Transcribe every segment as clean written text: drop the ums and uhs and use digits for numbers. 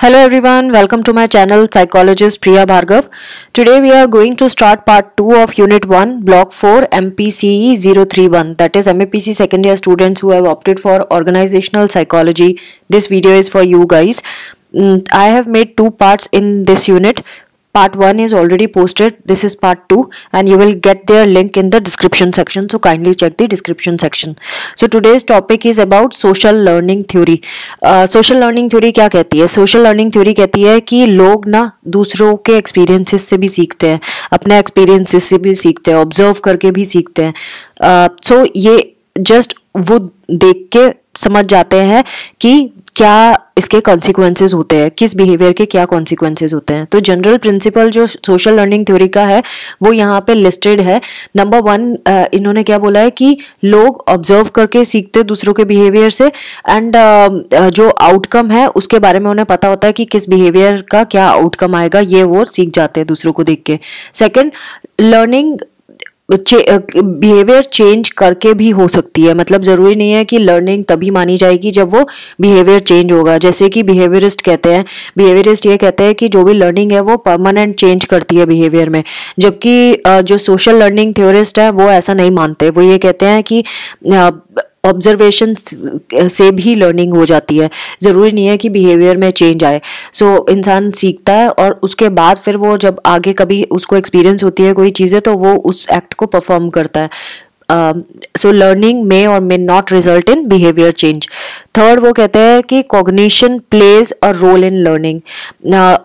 Hello everyone, welcome to my channel Psychologist Priya Bhargav. Today we are going to start part 2 of Unit 1, Block 4, MPCE 031. That is MAPC second year students who have opted for Organizational Psychology. This video is for you guys. I have made 2 parts in this unit. Part 1 is already posted. This is part 2 and you will get their link in the description section. So kindly check the description section. So today's topic is about social learning theory. Social learning theory क्या कहती है? Social learning theory कहती है कि लोग ना दूसरों के experiences से भी सीखते हैं, अपने experiences से भी सीखते हैं, observe करके भी सीखते हैं. So ये just वो देख के समझ जाते हैं कि क्या इसके कॉन्सिक्वेंसेज होते हैं, किस बिहेवियर के क्या कॉन्सिक्वेंसेज होते हैं. तो जनरल प्रिंसिपल जो सोशल लर्निंग थ्योरी का है वो यहाँ पे लिस्टेड है. नंबर 1 इन्होंने क्या बोला है कि लोग ऑब्जर्व करके सीखते दूसरों के बिहेवियर से एंड जो आउटकम है उसके बारे में उन्हें पता होता है कि किस बिहेवियर का क्या आउटकम आएगा, ये वो सीख जाते हैं दूसरों को देख के. सेकेंड, लर्निंग बिहेवियर चेंज करके भी हो सकती है. मतलब जरूरी नहीं है कि लर्निंग तभी मानी जाएगी जब वो बिहेवियर चेंज होगा. जैसे कि बिहेवियरिस्ट कहते हैं, बिहेवियरिस्ट ये कहते हैं कि जो भी लर्निंग है वो परमानेंट चेंज करती है बिहेवियर में, जबकि जो सोशल लर्निंग थ्योरिस्ट है वो ऐसा नहीं मानते. वो ये कहते हैं कि ऑब्जर्वेशन से भी लर्निंग हो जाती है, ज़रूरी नहीं है कि बिहेवियर में चेंज आए. सो इंसान सीखता है और उसके बाद फिर वो जब आगे कभी उसको एक्सपीरियंस होती है कोई चीज़ें तो वो उस एक्ट को परफॉर्म करता है. सो लर्निंग मे और may not result in behaviour change. Third, वो कहते हैं कि cognition plays a role in learning.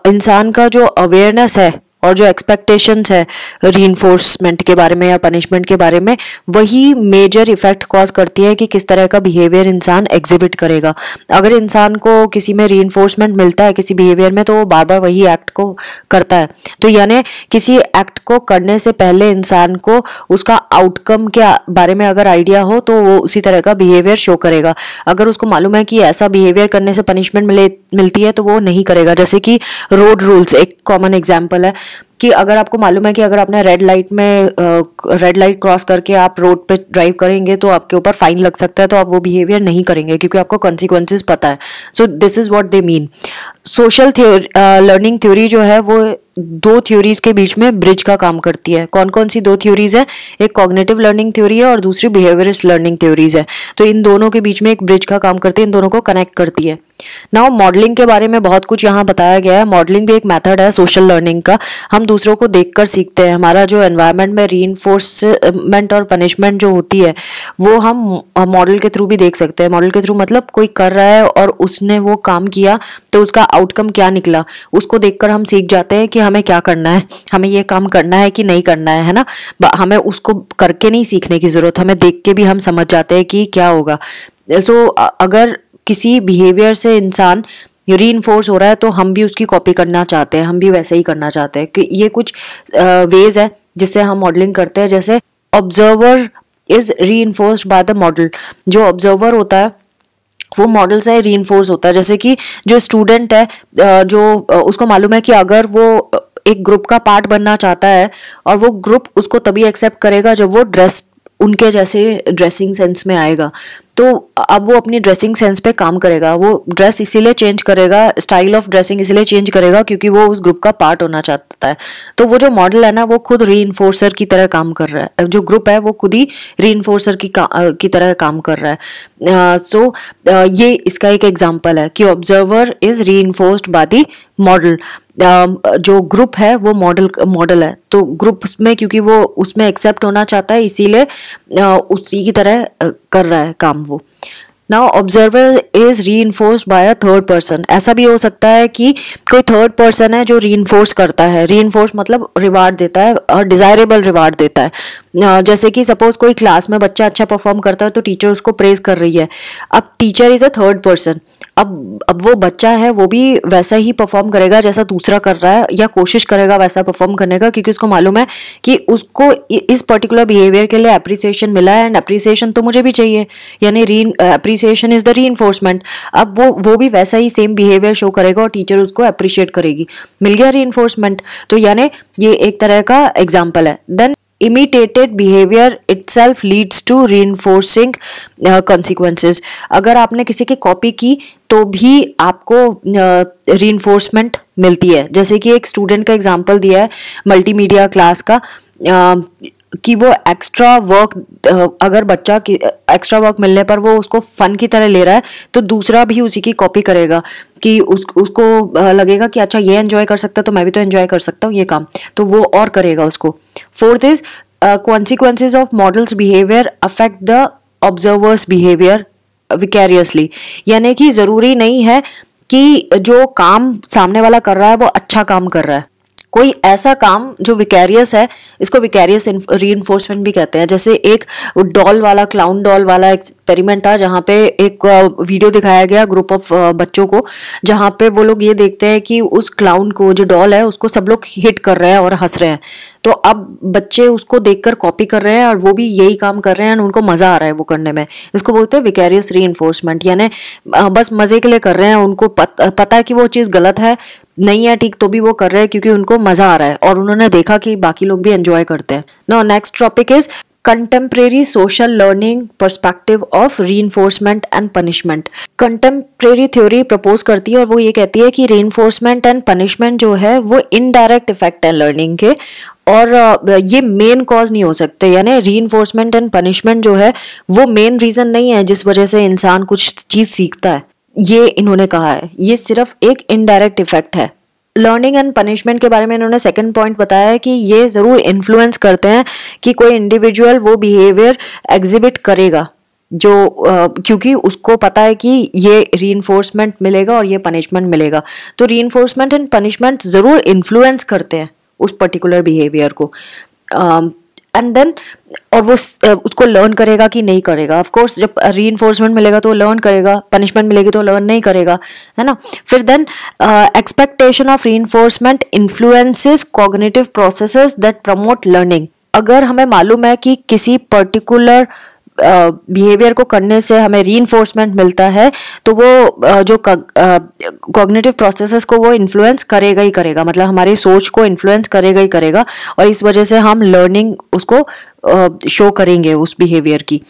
इंसान का जो अवेयरनेस है और जो एक्सपेक्टेशंस है रीइंफोर्समेंट के बारे में या पनिशमेंट के बारे में, वही मेजर इफेक्ट कॉज करती है कि किस तरह का बिहेवियर इंसान एग्जिबिट करेगा. अगर इंसान को किसी में रीइंफोर्समेंट मिलता है किसी बिहेवियर में तो वो बार बार वही एक्ट को करता है. तो यानी किसी एक्ट को करने से पहले इंसान को उसका आउटकम के बारे में अगर आइडिया हो तो वो उसी तरह का बिहेवियर शो करेगा. अगर उसको मालूम है कि ऐसा बिहेवियर करने से पनिशमेंट मिलती है तो वो नहीं करेगा. जैसे कि रोड रूल्स एक कॉमन एग्जाम्पल है कि अगर आपको मालूम है कि अगर आपने रेड लाइट क्रॉस करके आप रोड पे ड्राइव करेंगे तो आपके ऊपर फाइन लग सकता है, तो आप वो बिहेवियर नहीं करेंगे क्योंकि आपको कॉन्सिक्वेंसेस पता है. So this is what they mean. Social learning theory जो है वो 2 थ्योरीज के बीच में ब्रिज का काम करती है. कौन कौन सी 2 थ्योरीज है? एक कॉग्निटिव लर्निंग थ्योरी है और दूसरी बिहेवियरिस्ट लर्निंग थ्योरीज है. तो इन दोनों के बीच में एक ब्रिज का काम करती है, इन दोनों को कनेक्ट करती है. नाउ मॉडलिंग के बारे में बहुत कुछ यहाँ बताया गया है. मॉडलिंग भी एक मेथड है सोशल लर्निंग का. हम दूसरों को देखकर सीखते हैं. हमारा जो एनवायरनमेंट में रीइंफोर्समेंट और पनिशमेंट जो होती है वो हम मॉडल के थ्रू भी देख सकते हैं. मॉडल के थ्रू मतलब कोई कर रहा है और उसने वो काम किया तो उसका आउटकम क्या निकला, उसको देखकर हम सीख जाते हैं कि हमें क्या करना है, हमें ये काम करना है कि नहीं करना है ना. हमें उसको करके नहीं सीखने की जरूरत, हमें देख के भी हम समझ जाते हैं कि क्या होगा. सो अगर किसी बिहेवियर से इंसान रीइंफोर्स हो रहा है तो हम भी उसकी कॉपी करना चाहते हैं, हम भी वैसे ही करना चाहते हैं. कि ये कुछ वेज है जिससे हम मॉडलिंग करते हैं. जैसे observer is reinforced by the model. जो ऑब्जर्वर होता है वो मॉडल से रीइंफोर्स होता है. जैसे कि जो स्टूडेंट है जो उसको मालूम है कि अगर वो एक ग्रुप का पार्ट बनना चाहता है और वो ग्रुप उसको तभी एक्सेप्ट करेगा जब वो ड्रेस उनके जैसे ड्रेसिंग सेंस में आएगा. तो अब वो अपनी ड्रेसिंग सेंस पे काम करेगा. वो ड्रेस इसीलिए चेंज करेगा, स्टाइल ऑफ ड्रेसिंग इसीलिए चेंज करेगा क्योंकि वो उस ग्रुप का पार्ट होना चाहता है. तो वो जो मॉडल है ना वो खुद रीइंफोर्सर की तरह काम कर रहा है. जो ग्रुप है वो खुद ही रीइंफोर्सर की तरह काम कर रहा है. सो ये इसका एक एग्जाम्पल है कि observer is reinforced by the model. जो ग्रुप है वो मॉडल है. तो ग्रुप में क्योंकि वो उसमें एक्सेप्ट होना चाहता है इसीलिए उसी की तरह कर रहा है काम वो. Now observer is reinforced by a third person. ऐसा भी हो सकता है कि कोई थर्ड पर्सन है जो रीइंफोर्स करता है. रीइंफोर्स मतलब रिवार्ड देता है और डिजायरेबल रिवार्ड देता है. जैसे कि सपोज कोई क्लास में बच्चा अच्छा परफॉर्म करता है तो टीचर उसको प्रेज कर रही है. अब teacher is a third person. अब वो बच्चा है वो भी वैसा ही परफॉर्म करेगा जैसा दूसरा कर रहा है या कोशिश करेगा वैसा परफॉर्म करने का क्योंकि उसको मालूम है कि उसको इस पर्टिकुलर बिहेवियर के लिए अप्रिसिएशन मिला है एंड अप्रिसिएशन तो मुझे भी चाहिए. यानी अप्रिसिएशन इज द रीइंफोर्समेंट. अब वो भी वैसा ही सेम बिहेवियर शो करेगा और टीचर उसको अप्रिशिएट करेगी. मिल गया रीइंफोर्समेंट. तो यानी ये एक तरह का एग्जाम्पल है. Then imitated behavior itself leads to reinforcing consequences. अगर आपने किसी की कॉपी की तो भी आपको reinforcement मिलती है। जैसे कि एक स्टूडेंट का एग्जांपल दिया है मल्टीमीडिया क्लास का, कि वो एक्स्ट्रा वर्क, अगर बच्चा एक्स्ट्रा वर्क मिलने पर वो उसको फन की तरह ले रहा है तो दूसरा भी उसी की कॉपी करेगा, कि उसको लगेगा कि अच्छा ये एंजॉय कर सकता है तो मैं भी तो एंजॉय कर सकता हूँ ये काम, तो वो और करेगा उसको। Fourth is consequences of models behavior affect the observer's behavior vicariously, यानी कि जरूरी नहीं है कि जो काम सामने वाला कर रहा है वो अच्छा काम कर रहा है। कोई ऐसा काम जो विकैरियस है, इसको विकैरियस रीइंफोर्समेंट भी कहते हैं। जैसे एक डॉल वाला, क्लाउन डॉल वाला एक्सपेरिमेंट था जहाँ पे एक वीडियो दिखाया गया ग्रुप ऑफ बच्चों को, जहाँ पे वो लोग ये देखते हैं कि उस क्लाउन को, जो डॉल है, उसको सब लोग हिट कर रहे हैं और हंस रहे हैं। तो अब बच्चे उसको देखकर कॉपी कर रहे हैं और वो भी यही काम कर रहे हैं और उनको मजा आ रहा है वो करने में। इसको बोलते हैं विकैरियस रीइंफोर्समेंट, यानी बस मजे के लिए कर रहे हैं, उनको पता है कि वो चीज़ गलत है, नहीं है ठीक, तो भी वो कर रहे हैं क्योंकि उनको मजा आ रहा है और उन्होंने देखा कि बाकी लोग भी एंजॉय करते हैं। Now next topic is contemporary social learning perspective of reinforcement and punishment. Contemporary theory propose करती है और वो ये कहती है कि रीइंफोर्समेंट एंड पनिशमेंट जो है वो इनडायरेक्ट इफेक्ट है लर्निंग के, और ये मेन कॉज नहीं हो सकते। यानी रीइंफोर्समेंट एंड पनिशमेंट जो है वो मेन रीजन नहीं है जिस वजह से इंसान कुछ चीज सीखता है, ये इन्होंने कहा है, ये सिर्फ एक इनडायरेक्ट इफेक्ट है। लर्निंग एंड पनिशमेंट के बारे में इन्होंने सेकंड पॉइंट बताया है कि ये जरूर इन्फ्लुएंस करते हैं कि कोई इंडिविजुअल वो बिहेवियर एग्जिबिट करेगा जो क्योंकि उसको पता है कि ये रीइंफोर्समेंट मिलेगा और ये पनिशमेंट मिलेगा। तो रीइंफोर्समेंट एंड पनिशमेंट जरूर इन्फ्लुएंस करते हैं उस पर्टिकुलर बिहेवियर को, एंड देन और वो उसको लर्न करेगा कि नहीं करेगा। ऑफ कोर्स जब रीइंफोर्समेंट मिलेगा तो लर्न करेगा, पनिशमेंट मिलेगी तो लर्न नहीं करेगा, है ना। फिर then expectation of reinforcement influences cognitive processes that promote learning. अगर हमें मालूम है कि किसी पर्टिकुलर बिहेवियर को करने से हमें रीइंफोर्समेंट मिलता है तो वो जो कॉग्निटिव प्रोसेसेस को वो इन्फ्लुएंस करेगा ही करेगा, मतलब हमारी सोच को इन्फ्लुएंस करेगा ही करेगा, और इस वजह से हम लर्निंग उसको शो करेंगे उस बिहेवियर की।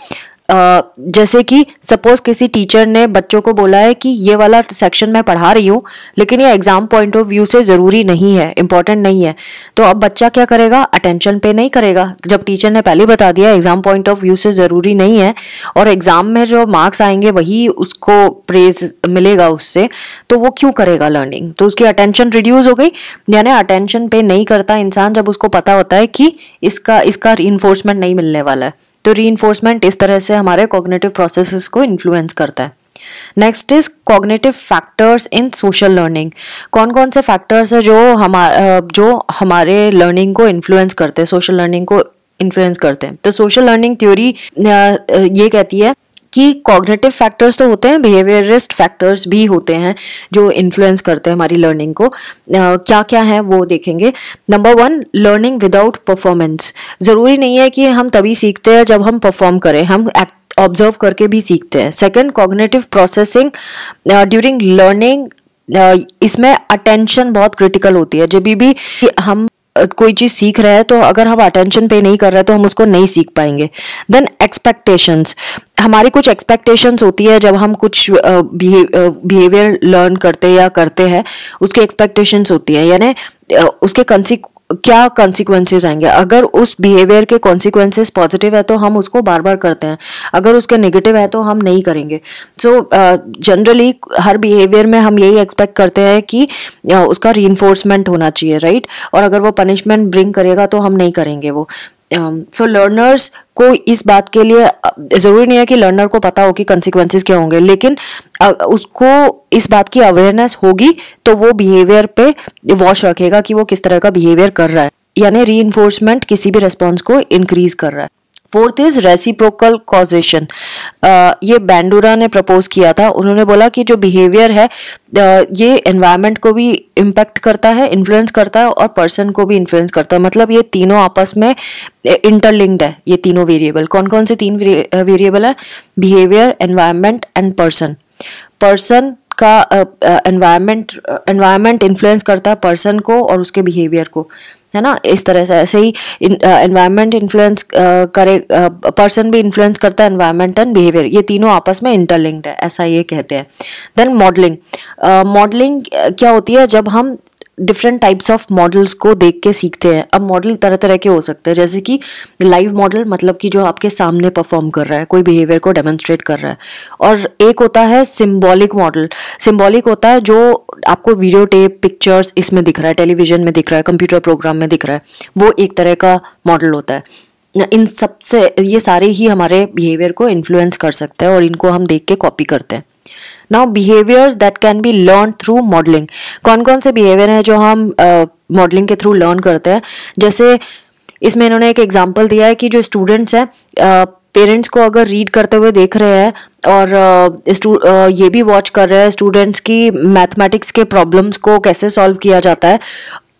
जैसे कि सपोज किसी टीचर ने बच्चों को बोला है कि ये वाला सेक्शन मैं पढ़ा रही हूँ लेकिन ये एग्जाम पॉइंट ऑफ व्यू से ज़रूरी नहीं है, इम्पोर्टेंट नहीं है, तो अब बच्चा क्या करेगा, अटेंशन पे नहीं करेगा। जब टीचर ने पहले बता दिया एग्जाम पॉइंट ऑफ व्यू से ज़रूरी नहीं है और एग्जाम में जो मार्क्स आएंगे वही उसको प्रेज मिलेगा उससे, तो वो क्यों करेगा लर्निंग। तो उसकी अटेंशन रिड्यूस हो गई, यानी अटेंशन पे नहीं करता इंसान जब उसको पता होता है कि इसका रीइंफोर्समेंट नहीं मिलने वाला है। तो रीइंफोर्समेंट इस तरह से हमारे कॉग्निटिव प्रोसेसेस को इन्फ्लुएंस करता है। Next is cognitive factors in social learning. कौन कौन से फैक्टर्स है जो हमारे लर्निंग को इन्फ्लुएंस करते हैं, सोशल लर्निंग को इन्फ्लुएंस करते हैं। तो सोशल लर्निंग थ्योरी ये कहती है कि कॉग्निटिव फैक्टर्स तो होते हैं, बिहेवियरिस्ट फैक्टर्स भी होते हैं जो इन्फ्लुएंस करते हैं हमारी लर्निंग को। क्या क्या है वो देखेंगे। Number 1, learning without performance. ज़रूरी नहीं है कि हम तभी सीखते हैं जब हम परफॉर्म करें, हम ऑब्जर्व करके भी सीखते हैं। Second, cognitive processing during learning. इसमें अटेंशन बहुत क्रिटिकल होती है। जब भी हम कोई चीज सीख रहे हैं तो अगर हम अटेंशन पे नहीं कर रहे हैं तो हम उसको नहीं सीख पाएंगे। देन एक्सपेक्टेशंस, हमारी कुछ एक्सपेक्टेशंस होती है जब हम कुछ बिहेवियर लर्न करते हैं, उसकी एक्सपेक्टेशंस होती है, यानी उसके क्या कॉन्सिक्वेंसेस आएंगे। अगर उस बिहेवियर के कॉन्सिक्वेंसेस पॉजिटिव है तो हम उसको बार बार करते हैं, अगर उसके नेगेटिव है तो हम नहीं करेंगे। सो जनरली हर बिहेवियर में हम यही एक्सपेक्ट करते हैं कि उसका रीइंफोर्समेंट होना चाहिए, राइट, और अगर वो पनिशमेंट ब्रिंग करेगा तो हम नहीं करेंगे वो। सो लर्नर्स को इस बात के लिए ज़रूरी नहीं है कि लर्नर को पता हो कि कॉन्सिक्वेंसेस क्या होंगे, लेकिन उसको इस बात की अवेयरनेस होगी तो वो बिहेवियर पे वॉच रखेगा कि वो किस तरह का बिहेवियर कर रहा है, यानी रीइंफोर्समेंट किसी भी रिस्पॉन्स को इंक्रीज कर रहा है। Fourth is reciprocal causation. ये बैंडूरा ने प्रपोज किया था। उन्होंने बोला कि जो बिहेवियर है ये एनवायरनमेंट को भी इम्पैक्ट करता है, इन्फ्लुएंस करता है, और पर्सन को भी इन्फ्लुएंस करता है। मतलब ये तीनों आपस में इंटरलिंक्ड है, ये तीनों वेरिएबल। कौन कौन से 3 वेरिएबल है? Behaviour, environment and person. Person का एनवायरनमेंट इन्फ्लुएंस करता है पर्सन को और उसके बिहेवियर को, है ना। इस तरह से ऐसे ही एनवायरनमेंट इन्फ्लुएंस करे, पर्सन भी इन्फ्लुएंस करता है एनवायरनमेंट एंड बिहेवियर, ये तीनों आपस में इंटरलिंक्ड है, ऐसा ये कहते हैं। देन मॉडलिंग, मॉडलिंग क्या होती है, जब हम डिफरेंट टाइप्स ऑफ मॉडल्स को देख के सीखते हैं। अब मॉडल तरह तरह के हो सकते हैं, जैसे कि लाइव मॉडल, मतलब कि जो आपके सामने परफॉर्म कर रहा है, कोई बिहेवियर को डेमोन्स्ट्रेट कर रहा है। और एक होता है सिंबॉलिक मॉडल। सिंबॉलिक होता है जो आपको वीडियो टेप, पिक्चर्स इसमें दिख रहा है, टेलीविजन में दिख रहा है, कंप्यूटर प्रोग्राम में दिख रहा है, वो एक तरह का मॉडल होता है। इन सबसे ये सारे ही हमारे बिहेवियर को इन्फ्लुएंस कर सकते हैं और इनको हम देख के कॉपी करते हैं। Now behaviours that can be learn through modelling, कौन कौन से बिहेवियर हैं जो हम मॉडलिंग के थ्रू लर्न करते हैं। जैसे इसमें इन्होंने एक एग्जांपल दिया है कि जो स्टूडेंट्स हैं, पेरेंट्स को अगर रीड करते हुए देख रहे हैं और ये भी वॉच कर रहे हैं स्टूडेंट्स की मैथमेटिक्स के प्रॉब्लम्स को कैसे सॉल्व किया जाता है,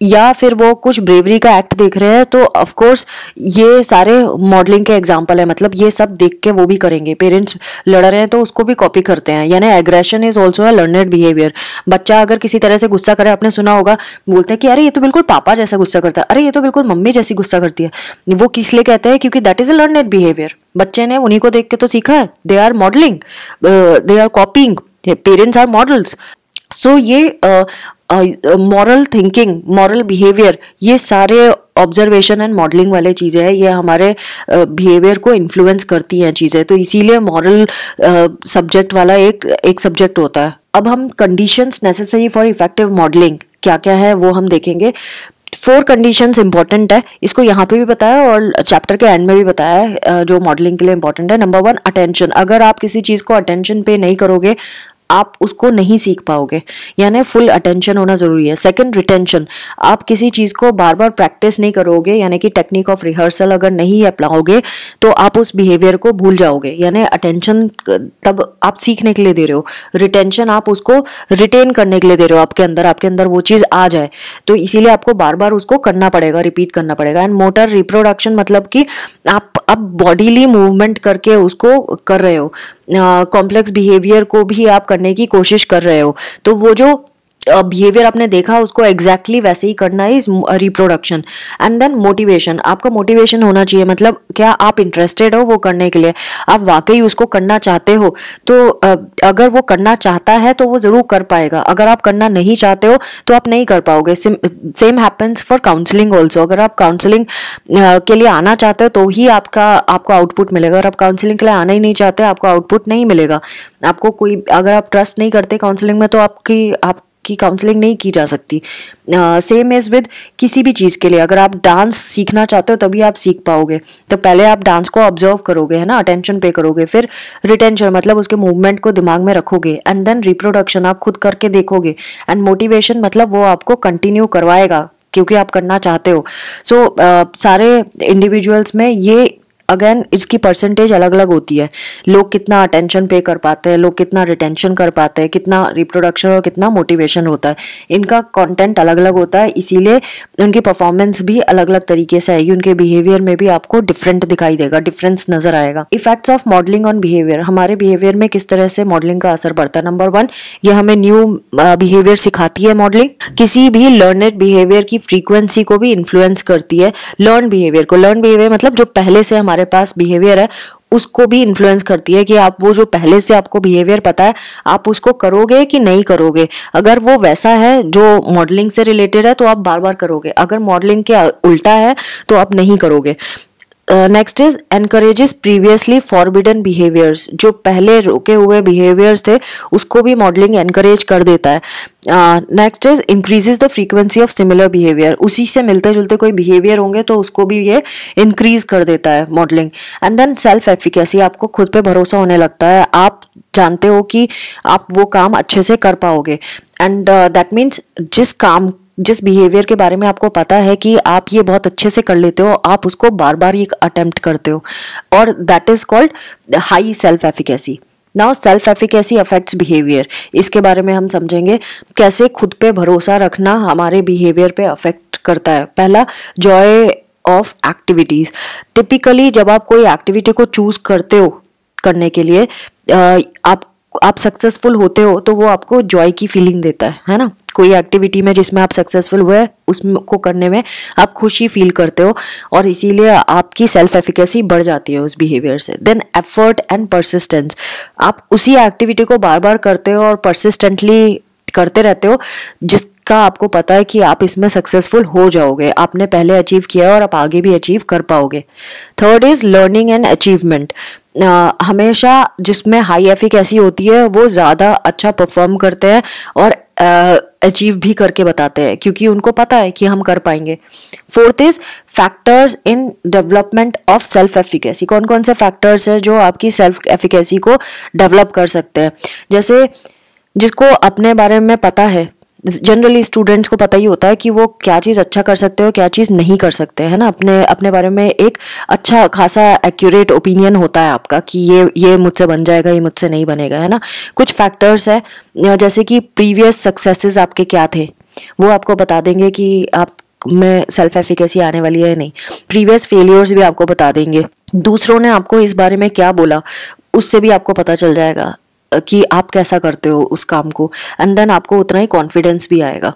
या फिर वो कुछ ब्रेवरी का एक्ट देख रहे हैं, तो ऑफ कोर्स ये सारे मॉडलिंग के एग्जांपल है। मतलब ये सब देख के वो भी करेंगे। पेरेंट्स लड़ रहे हैं तो उसको भी कॉपी करते हैं, यानी aggression is also a learned behaviour. बच्चा अगर किसी तरह से गुस्सा करे, आपने सुना होगा, बोलते हैं कि अरे ये तो बिल्कुल पापा जैसा गुस्सा करता है, अरे ये तो बिल्कुल मम्मी जैसी गुस्सा करती है। वो किस लिए कहते हैं? क्योंकि that is a learned behaviour. बच्चे ने उन्हीं को देख के तो सीखा है। They are modelling, they are copying, parents are models. So ये मॉरल थिंकिंग, मॉरल बिहेवियर, ये सारे ऑब्जर्वेशन एंड मॉडलिंग वाले चीज़ें हैं, ये हमारे बिहेवियर को इन्फ्लुएंस करती हैं चीज़ें। तो इसीलिए मॉरल सब्जेक्ट वाला एक सब्जेक्ट होता है। अब हम conditions necessary for effective modelling क्या क्या है वो हम देखेंगे। 4 कंडीशंस इंपॉर्टेंट है, इसको यहाँ पे भी बताया और चैप्टर के एंड में भी बताया है जो मॉडलिंग के लिए इंपॉर्टेंट है। Number 1 attention. अगर आप किसी चीज़ को अटेंशन पे नहीं करोगे, आप उसको नहीं सीख पाओगे, यानी फुल अटेंशन होना जरूरी है। Second retention. आप किसी चीज को बार बार प्रैक्टिस नहीं करोगे, यानी कि टेक्निक ऑफ रिहर्सल अगर नहीं अपनाओगे तो आप उस बिहेवियर को भूल जाओगे, यानी अटेंशन तब आप सीखने के लिए दे रहे हो, रिटेंशन आप उसको रिटेन करने के लिए दे रहे हो, आपके अंदर वो चीज आ जाए, तो इसीलिए आपको बार बार उसको करना पड़ेगा, रिपीट करना पड़ेगा। एंड मोटर रिप्रोडक्शन, मतलब कि आप अब बॉडीली मूवमेंट करके उसको कर रहे हो, कॉम्प्लेक्स बिहेवियर को भी आप करने की कोशिश कर रहे हो, तो वो जो बिहेवियर आपने देखा उसको एग्जैक्टली वैसे ही करना is reproduction. And then motivation. आपका मोटिवेशन होना चाहिए, मतलब क्या आप इंटरेस्टेड हो वो करने के लिए, आप वाकई उसको करना चाहते हो, तो अगर वो करना चाहता है तो वो जरूर कर पाएगा। अगर आप करना नहीं चाहते हो तो आप नहीं कर पाओगे। Same happens for counselling also. अगर आप काउंसलिंग के लिए आना चाहते हो तो ही आपको आउटपुट मिलेगा। अगर आप काउंसलिंग के लिए आना ही नहीं चाहते, आपको आउटपुट नहीं मिलेगा। आपको कोई, अगर आप ट्रस्ट नहीं करते काउंसलिंग में, तो आपकी काउंसलिंग नहीं की जा सकती। सेम इज विद किसी भी चीज़ के लिए। अगर आप डांस सीखना चाहते हो तभी आप सीख पाओगे, तो पहले आप डांस को ऑब्जर्व करोगे, है ना, अटेंशन पे करोगे, फिर रिटेंशन मतलब उसके मूवमेंट को दिमाग में रखोगे, एंड देन रिप्रोडक्शन आप खुद करके देखोगे, एंड मोटिवेशन मतलब वो आपको कंटिन्यू करवाएगा क्योंकि आप करना चाहते हो। सो सारे इंडिविजुअल्स में ये अगेन इसकी परसेंटेज अलग अलग होती है। लोग कितना अटेंशन पे कर पाते हैं, लोग कितना रिटेंशन कर पाते हैं, कितना रिप्रोडक्शन और कितना मोटिवेशन होता है, इनका कंटेंट अलग अलग होता है, इसीलिए उनकी परफॉर्मेंस भी अलग अलग तरीके से आएगी। उनके बिहेवियर में भी आपको डिफरेंट दिखाई देगा, डिफरेंस नजर आएगा। Effects of modelling on behaviour. हमारे बिहेवियर में किस तरह से मॉडलिंग का असर पड़ता है। नंबर 1, ये हमें न्यू बिहेवियर सिखाती है मॉडलिंग। किसी भी लर्नड बिहेवियर की फ्रीक्वेंसी को भी इन्फ्लुएंस करती है। लर्न बिहेवियर को, लर्न बिहेवियर मतलब जो पहले से हमारे पास बिहेवियर है उसको भी इन्फ्लुएंस करती है कि आप वो जो पहले से आपको बिहेवियर पता है आप उसको करोगे कि नहीं करोगे। अगर वो वैसा है जो मॉडलिंग से रिलेटेड है तो आप बार बार करोगे, अगर मॉडलिंग के उल्टा है तो आप नहीं करोगे। Next is encourages previously forbidden behaviours. जो पहले रोके हुए बिहेवियर्स थे उसको भी मॉडलिंग एनकरेज कर देता है। Next is increases the frequency of similar behaviour. उसी से मिलते जुलते कोई बिहेवियर होंगे तो उसको भी ये इंक्रीज कर देता है modelling. And then self efficacy. आपको खुद पे भरोसा होने लगता है, आप जानते हो कि आप वो काम अच्छे से कर पाओगे। एंड दैट मीन्स जिस बिहेवियर के बारे में आपको पता है कि आप ये बहुत अच्छे से कर लेते हो, आप उसको बार बार ये अटेम्प्ट करते हो, और that is called high self efficacy. Now self efficacy affects behaviour. इसके बारे में हम समझेंगे कैसे खुद पे भरोसा रखना हमारे बिहेवियर पे अफेक्ट करता है। पहला, जॉय ऑफ एक्टिविटीज। टिपिकली जब आप कोई एक्टिविटी को चूज करते हो करने के लिए, आप आप सक्सेसफुल होते हो तो वो आपको जॉय की फीलिंग देता है ना। कोई एक्टिविटी में जिसमें आप सक्सेसफुल हुए उसको करने में आप खुशी फील करते हो और इसीलिए आपकी सेल्फ एफिकेसी बढ़ जाती है उस बिहेवियर से। देन एफर्ट एंड परसिस्टेंस, आप उसी एक्टिविटी को बार बार करते हो और परसिस्टेंटली करते रहते हो जिसका आपको पता है कि आप इसमें सक्सेसफुल हो जाओगे, आपने पहले अचीव किया और आप आगे भी अचीव कर पाओगे। Third is learning and achievement. हमेशा जिसमें हाई एफिकेसी होती है वो ज़्यादा अच्छा परफॉर्म करते हैं और अचीव भी करके बताते हैं क्योंकि उनको पता है कि हम कर पाएंगे। Fourth is factors in development of self efficacy. कौन कौन से फैक्टर्स है जो आपकी सेल्फ एफिकेसी को डेवलप कर सकते हैं? जैसे जिसको अपने बारे में पता है, जनरली स्टूडेंट्स को पता ही होता है कि वो क्या चीज़ अच्छा कर सकते हो क्या चीज़ नहीं कर सकते, है ना। अपने अपने बारे में एक अच्छा खासा एक्यूरेट ओपिनियन होता है आपका कि ये मुझसे बन जाएगा, ये मुझसे नहीं बनेगा, है ना। कुछ फैक्टर्स है जैसे कि प्रीवियस सक्सेसेस आपके क्या थे, वो आपको बता देंगे कि आप में सेल्फ एफिकेसी आने वाली है नहीं। प्रीवियस फेलियर्स भी आपको बता देंगे। दूसरों ने आपको इस बारे में क्या बोला उससे भी आपको पता चल जाएगा कि आप कैसा करते हो उस काम को, एंड देन आपको उतना ही कॉन्फिडेंस भी आएगा।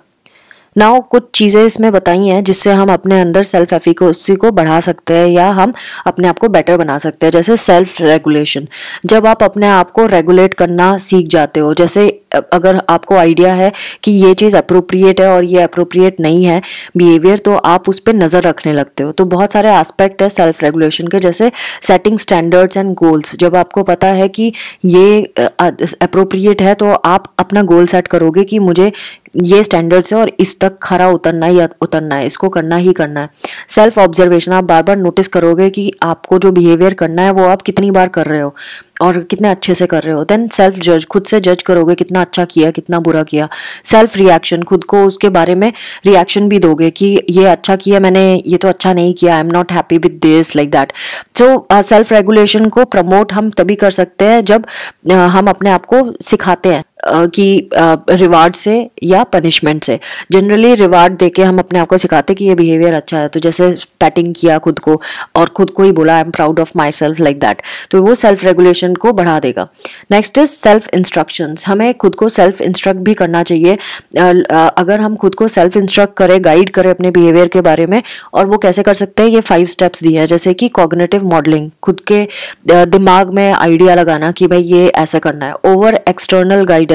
नाउ कुछ चीज़ें इसमें बताई हैं जिससे हम अपने अंदर सेल्फ एफिकेसी को बढ़ा सकते हैं या हम अपने आप को बेटर बना सकते हैं। जैसे सेल्फ रेगुलेशन, जब आप अपने आप को रेगुलेट करना सीख जाते हो, जैसे अगर आपको आइडिया है कि ये चीज़ अप्रोप्रिएट है और ये अप्रोप्रिएट नहीं है बिहेवियर, तो आप उस पर नज़र रखने लगते हो। तो बहुत सारे एस्पेक्ट है सेल्फ रेगुलेशन के, जैसे सेटिंग स्टैंडर्ड्स एंड गोल्स। जब आपको पता है कि ये अप्रोप्रिएट है तो आप अपना गोल सेट करोगे कि मुझे ये स्टैंडर्ड्स है और इस तक खरा उतरना ही उतरना है, इसको करना ही करना है। सेल्फ ऑब्जर्वेशन, आप बार बार नोटिस करोगे कि आपको जो बिहेवियर करना है वो आप कितनी बार कर रहे हो और कितने अच्छे से कर रहे हो। देन सेल्फ जज, खुद से जज करोगे कितना अच्छा किया कितना बुरा किया। सेल्फ रिएक्शन, खुद को उसके बारे में रिएक्शन भी दोगे कि ये अच्छा किया मैंने, ये तो अच्छा नहीं किया, I am not happy with this, like that. So self regulation को प्रमोट हम तभी कर सकते हैं जब हम अपने आप को सिखाते हैं कि रिवार्ड से या पनिशमेंट से। जनरली रिवार्ड देके हम अपने आप को सिखाते कि ये बिहेवियर अच्छा है, तो जैसे पैटिंग किया खुद को और खुद को ही बोला I am proud of my self, like that, तो वो सेल्फ रेगुलेशन को बढ़ा देगा। नेक्स्ट इज सेल्फ इंस्ट्रक्शंस, हमें खुद को सेल्फ इंस्ट्रक्ट भी करना चाहिए। अगर हम खुद को सेल्फ इंस्ट्रक्ट करें, गाइड करें अपने बिहेवियर के बारे में, और वो कैसे कर सकते हैं, ये 5 स्टेप्स दिए हैं। जैसे कि कॉग्निटिव मॉडलिंग, खुद के दिमाग में आइडिया लगाना कि भाई ये ऐसा करना है। Over external guidance,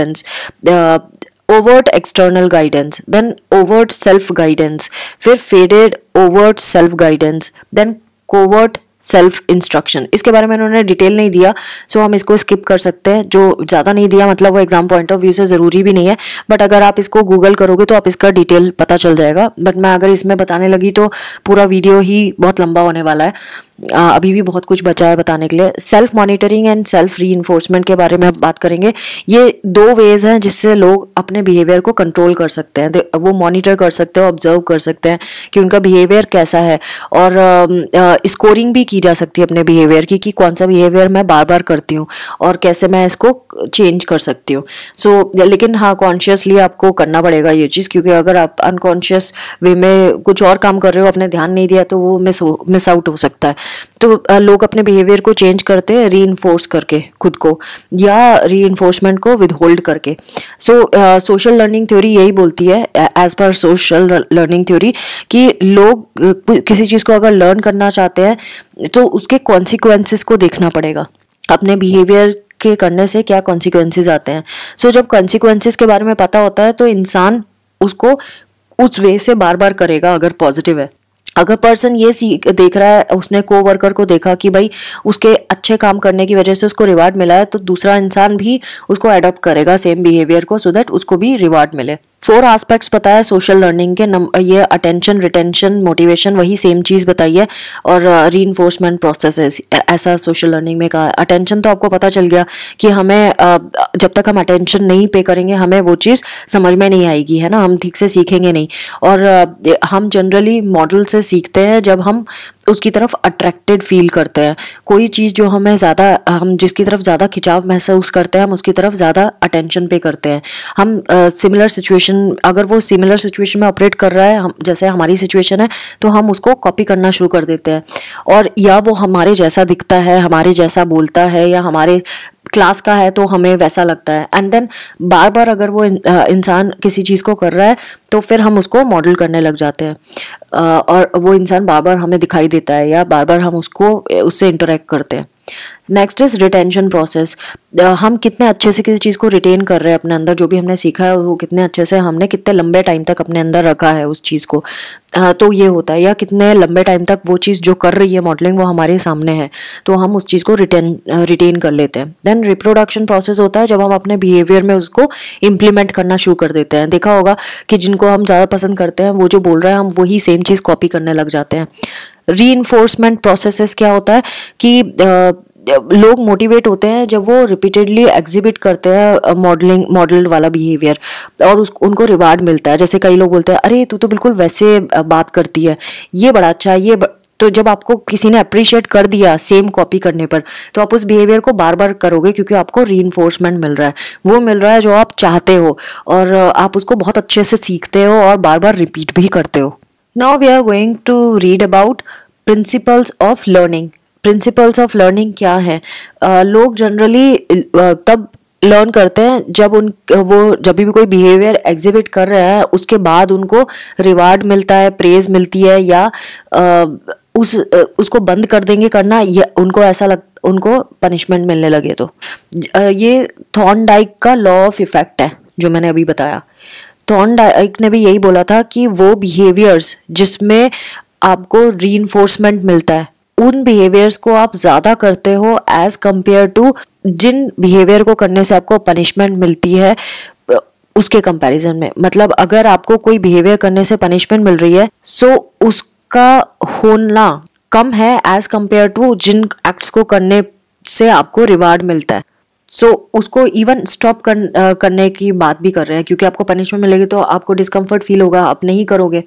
overt external guidance, then overt self guidance, फिर faded overt self guidance, then covert self instruction. इसके बारे में उन्होंने डिटेल नहीं दिया, सो हम इसको स्किप कर सकते हैं। जो ज़्यादा नहीं दिया मतलब वो एग्जाम पॉइंट ऑफ व्यू से ज़रूरी भी नहीं है, बट अगर आप इसको गूगल करोगे तो आप इसका डिटेल पता चल जाएगा। बट मैं अगर इसमें बताने लगी तो पूरा वीडियो ही बहुत लंबा होने वाला है। अभी भी बहुत कुछ बचा है बताने के लिए। Self monitoring and self reinforcement के बारे में अब बात करेंगे। ये 2 वेज हैं जिससे लोग अपने बिहेवियर को कंट्रोल कर सकते हैं। वो मॉनिटर कर सकते हैं, ऑब्जर्व कर सकते हैं कि उनका बिहेवियर कैसा है, और स्कोरिंग भी की जा सकती है अपने बिहेवियर की कि कौन सा बिहेवियर मैं बार बार करती हूँ और कैसे मैं इसको चेंज कर सकती हूँ। लेकिन हाँ, कॉन्शियसली आपको करना पड़ेगा ये चीज़, क्योंकि अगर आप अनकॉन्शियस वे में कुछ और काम कर रहे हो, आपने ध्यान नहीं दिया, तो वो मिस आउट हो सकता है। तो लोग अपने बिहेवियर को चेंज करते हैं रीइंफोर्स करके खुद को, या रीइंफोर्समेंट को विदहोल्ड करके। सोशल लर्निंग थ्योरी यही बोलती है, as per social learning theory, कि लोग किसी चीज़ को अगर लर्न करना चाहते हैं तो उसके कॉन्सिक्वेंसेस को देखना पड़ेगा। अपने बिहेवियर के करने से क्या कॉन्सिक्वेंसेस आते हैं। जब कॉन्सिक्वेंसेस के बारे में पता होता है तो इंसान उसको उस वे से बार बार करेगा अगर पॉजिटिव है। अगर पर्सन ये देख रहा है, उसने को-वर्कर को देखा कि भाई उसके अच्छे काम करने की वजह से उसको रिवार्ड मिला है, तो दूसरा इंसान भी उसको अडॉप्ट करेगा सेम बिहेवियर को, सो दैट उसको भी रिवार्ड मिले। 4 एस्पेक्ट्स बताया सोशल लर्निंग के। ये अटेंशन, रिटेंशन, मोटिवेशन, वही सेम चीज़ बताई है, और रीइंफोर्समेंट प्रोसेसेस ऐसा सोशल लर्निंग में कहा। अटेंशन तो आपको पता चल गया कि हमें जब तक हम अटेंशन नहीं पे करेंगे हमें वो चीज़ समझ में नहीं आएगी, है ना, हम ठीक से सीखेंगे नहीं। और हम जनरली मॉडल से सीखते हैं जब हम उसकी तरफ अट्रैक्टेड फील करते हैं। कोई चीज़ जो हमें ज़्यादा, हम जिसकी तरफ ज़्यादा खिंचाव महसूस करते हैं, हम उसकी तरफ ज़्यादा अटेंशन पे करते हैं। हम सिमिलर सिचुएशन, अगर वो सिमिलर सिचुएशन में ऑपरेट कर रहा है, हम जैसे हमारी सिचुएशन है, तो हम उसको कॉपी करना शुरू कर देते हैं। और या वो हमारे जैसा दिखता है, हमारे जैसा बोलता है, या हमारे क्लास का है तो हमें वैसा लगता है, एंड देन बार बार अगर वो इंसान किसी चीज़ को कर रहा है तो फिर हम उसको मॉडल करने लग जाते हैं, और वो इंसान बार बार हमें दिखाई देता है या बार बार हम उससे इंटरेक्ट करते हैं। Next is retention process. हम कितने अच्छे से किसी चीज़ को रिटेन कर रहे हैं अपने अंदर, जो भी हमने सीखा है वो कितने अच्छे से हमने कितने लंबे टाइम तक अपने अंदर रखा है उस चीज़ को, तो ये होता है। या कितने लंबे टाइम तक वो चीज़ जो कर रही है मॉडलिंग वो हमारे सामने है, तो हम उस चीज़ को रिटेन कर लेते हैं। देन रिप्रोडक्शन प्रोसेस होता है जब हम अपने बिहेवियर में उसको इम्प्लीमेंट करना शुरू कर देते हैं। देखा होगा कि जिनको हम ज़्यादा पसंद करते हैं वो जो बोल रहे हैं हम वही सेम चीज़ कॉपी करने लग जाते हैं। रीइंफोर्समेंट प्रोसेसेस क्या होता है कि लोग मोटिवेट होते हैं जब वो रिपीटेडली एग्जिबिट करते हैं मॉडल वाला बिहेवियर, और उनको रिवार्ड मिलता है। जैसे कई लोग बोलते हैं अरे तू तो बिल्कुल वैसे बात करती है, ये बड़ा अच्छा है, तो जब आपको किसी ने अप्रिशिएट कर दिया सेम कॉपी करने पर, तो आप उस बिहेवियर को बार बार करोगे क्योंकि आपको रीइंफोर्समेंट मिल रहा है, वो मिल रहा है जो आप चाहते हो, और आप उसको बहुत अच्छे से सीखते हो और बार बार रिपीट भी करते हो। Now we are going to read about principles of learning. Principles of learning क्या है? लोग जनरली तब लर्न करते हैं जब वो जब भी कोई बिहेवियर एग्जिबिट कर रहा है उसके बाद उनको रिवार्ड मिलता है, प्रेज मिलती है, या उसको बंद कर देंगे करना, या उनको पनिशमेंट मिलने लगे। तो ये थॉर्नडाइक का लॉ ऑफ इफेक्ट है जो मैंने अभी बताया। थॉर्नडाइक ने भी यही बोला था कि वो बिहेवियर्स जिसमें आपको रीइंफोर्समेंट मिलता है उन बिहेवियर्स को आप ज्यादा करते हो एज कंपेयर टू जिन बिहेवियर को करने से आपको पनिशमेंट मिलती है उसके कंपैरिजन में। मतलब अगर आपको कोई बिहेवियर करने से पनिशमेंट मिल रही है सो उसका होना कम है एज कंपेयर टू जिन एक्ट्स को करने से आपको रिवार्ड मिलता है। उसको इवन स्टॉप करने की बात भी कर रहे हैं, क्योंकि आपको पनिशमेंट मिलेगी तो आपको डिस्कम्फर्ट फील होगा, आप नहीं करोगे।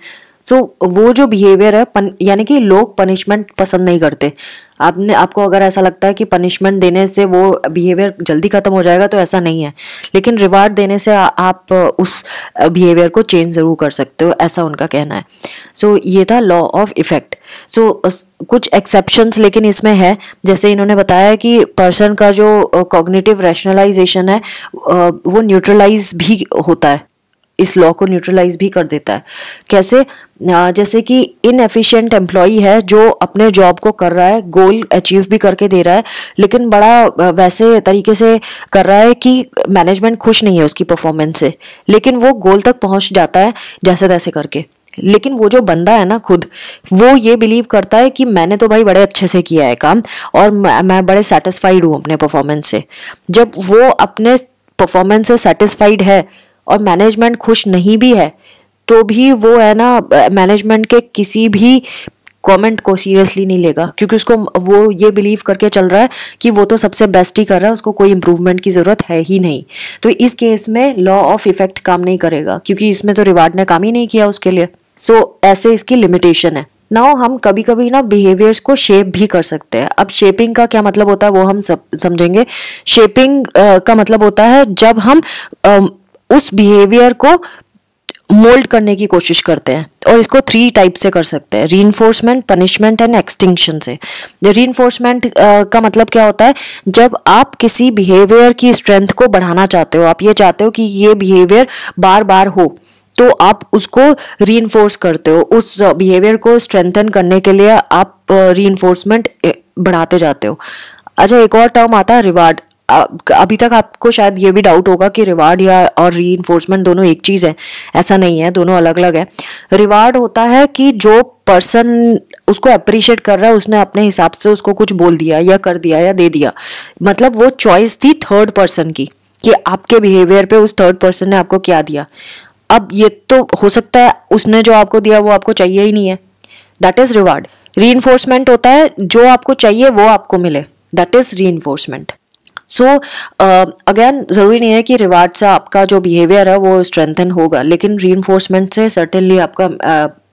वो जो बिहेवियर है यानी कि लोग पनिशमेंट पसंद नहीं करते। आपको अगर ऐसा लगता है कि पनिशमेंट देने से वो बिहेवियर जल्दी खत्म हो जाएगा तो ऐसा नहीं है, लेकिन रिवार्ड देने से आप उस बिहेवियर को चेंज जरूर कर सकते हो, ऐसा उनका कहना है। ये था लॉ ऑफ इफेक्ट। कुछ एक्सेप्शंस लेकिन इसमें है, जैसे इन्होंने बताया कि पर्सन का जो कॉग्निटिव रैशनलाइजेशन है वो न्यूट्रलाइज भी होता है, इस लॉ को न्यूट्रलाइज भी कर देता है। कैसे? जैसे कि इनएफिशिएंट एम्प्लॉई है जो अपने जॉब को कर रहा है, गोल अचीव भी करके दे रहा है, लेकिन बड़ा वैसे तरीके से कर रहा है कि मैनेजमेंट खुश नहीं है उसकी परफॉर्मेंस से, लेकिन वो गोल तक पहुंच जाता है जैसे तैसे करके। लेकिन वो जो बंदा है ना खुद, वो ये बिलीव करता है कि मैंने तो भाई बड़े अच्छे से किया है काम और मैं बड़े सेटिस्फाइड हूँ अपने परफॉर्मेंस से। जब वो अपने परफॉर्मेंस से सेटिस्फाइड है और मैनेजमेंट खुश नहीं भी है तो भी वो है ना मैनेजमेंट के किसी भी कमेंट को सीरियसली नहीं लेगा, क्योंकि उसको वो ये बिलीव करके चल रहा है कि वो तो सबसे बेस्ट ही कर रहा है, उसको कोई इम्प्रूवमेंट की जरूरत है ही नहीं। तो इस केस में लॉ ऑफ इफेक्ट काम नहीं करेगा, क्योंककि इसमें तो रिवार्ड ने काम ही नहीं किया उसके लिए। ऐसे इसकी लिमिटेशन है। नाउ हम कभी कभी ना बिहेवियर्स को शेप भी कर सकते हैं। अब शेपिंग का क्या मतलब होता है वो हम समझेंगे। शेपिंग का मतलब होता है जब हम उस बिहेवियर को मोल्ड करने की कोशिश करते हैं, और इसको 3 टाइप से कर सकते हैं, रीइंफोर्समेंट, पनिशमेंट एंड एक्सटिंक्शन से। रीइंफोर्समेंट का मतलब क्या होता है? जब आप किसी बिहेवियर की स्ट्रेंथ को बढ़ाना चाहते हो, आप ये चाहते हो कि ये बिहेवियर बार बार हो, तो आप उसको रीइंफोर्स करते हो। उस बिहेवियर को स्ट्रेंथन करने के लिए आप रीइंफोर्समेंट बढ़ाते जाते हो। अच्छा, एक और टर्म आता है रिवार्ड। अभी तक आपको शायद ये भी डाउट होगा कि रिवार्ड और रीइंफोर्समेंट दोनों एक चीज है। ऐसा नहीं है, दोनों अलग अलग है। रिवार्ड होता है कि जो पर्सन उसको अप्रिशिएट कर रहा है उसने अपने हिसाब से उसको कुछ बोल दिया या कर दिया या दे दिया, मतलब वो चॉइस थी थर्ड पर्सन की कि आपके बिहेवियर पे उस थर्ड पर्सन ने आपको क्या दिया। अब ये तो हो सकता है उसने जो आपको दिया वो आपको चाहिए ही नहीं है, दैट इज रिवार्ड। रीइंफोर्समेंट होता है जो आपको चाहिए वो आपको मिले, दैट इज रीइंफोर्समेंट। अगेन जरूरी नहीं है कि रिवार्ड से आपका जो बिहेवियर है वो स्ट्रेंथन होगा, लेकिन रीइंफोर्समेंट से सर्टेनली आपका